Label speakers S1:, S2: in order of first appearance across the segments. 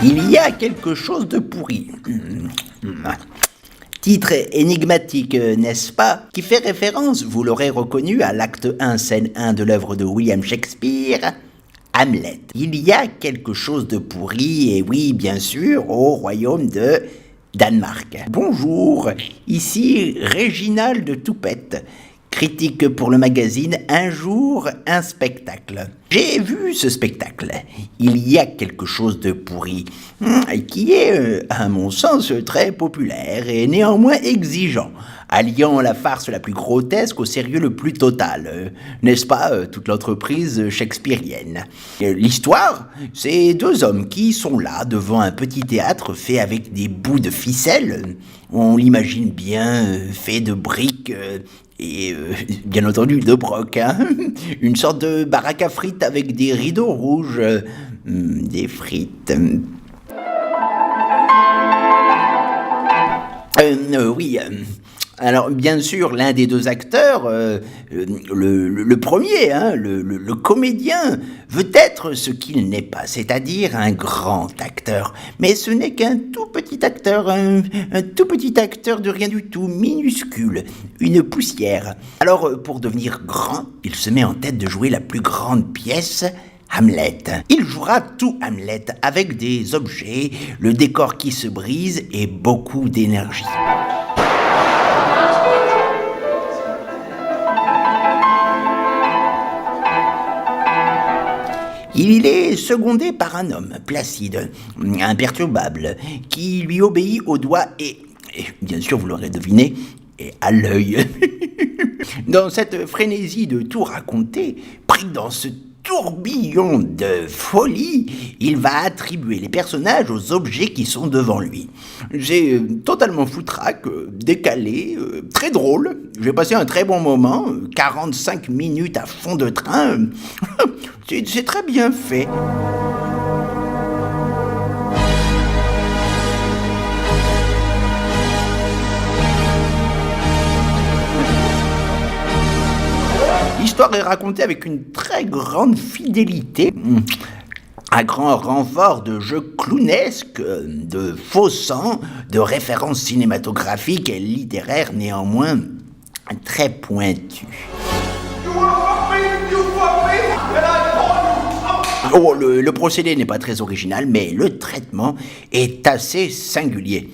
S1: Il y a quelque chose de pourri. Titre énigmatique, n'est-ce pas, qui fait référence, vous l'aurez reconnu, à l'acte 1, scène 1 de l'œuvre de William Shakespeare, Hamlet. Il y a quelque chose de pourri, et oui, bien sûr, au royaume de Danemark. Bonjour, ici Réginald Toupette, critique pour le magazine Un jour, un spectacle. J'ai vu ce spectacle. Il y a quelque chose de pourri, qui est, à mon sens, très populaire et néanmoins exigeant, alliant la farce la plus grotesque au sérieux le plus total. N'est-ce pas, toute l'entreprise shakespearienne? L'histoire, c'est deux hommes qui sont là devant un petit théâtre fait avec des bouts de ficelle. On l'imagine bien fait de briques et bien entendu de broc, hein. Une sorte de baraque à frites avec des rideaux rouges, des frites. Oui. Alors, bien sûr, l'un des deux acteurs, le premier, hein, le comédien, veut être ce qu'il n'est pas, c'est-à-dire un grand acteur. Mais ce n'est qu'un tout petit acteur, un tout petit acteur de rien du tout, minuscule, une poussière. Alors, pour devenir grand, il se met en tête de jouer la plus grande pièce, Hamlet. Il jouera tout Hamlet avec des objets, le décor qui se brise et beaucoup d'énergie. Il est secondé par un homme placide, imperturbable, qui lui obéit au doigt et bien sûr, vous l'aurez deviné, et à l'œil. Dans cette frénésie de tout raconter, pris dans ce tourbillon de folie, il va attribuer les personnages aux objets qui sont devant lui. J'ai totalement foutraque, décalé, très drôle. J'ai passé un très bon moment, 45 minutes à fond de train. C'est très bien fait. L'histoire est racontée avec une très grande fidélité, à grand renfort de jeux clownesques, de faux sang, de références cinématographiques et littéraires néanmoins très pointues. Oh, le procédé n'est pas très original, mais le traitement est assez singulier.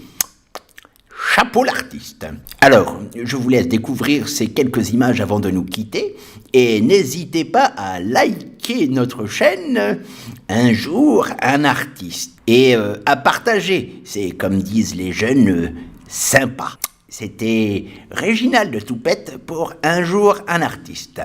S1: Chapeau l'artiste. Alors, je vous laisse découvrir ces quelques images avant de nous quitter, et n'hésitez pas à liker notre chaîne Un jour, un artiste, et à partager, c'est comme disent les jeunes, sympa. C'était Réginald Toupette pour Un jour, un artiste.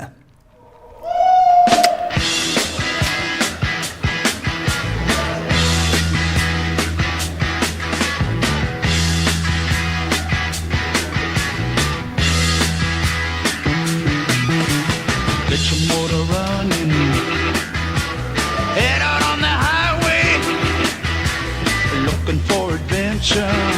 S2: Get your motor running, head out on the highway, looking for adventure.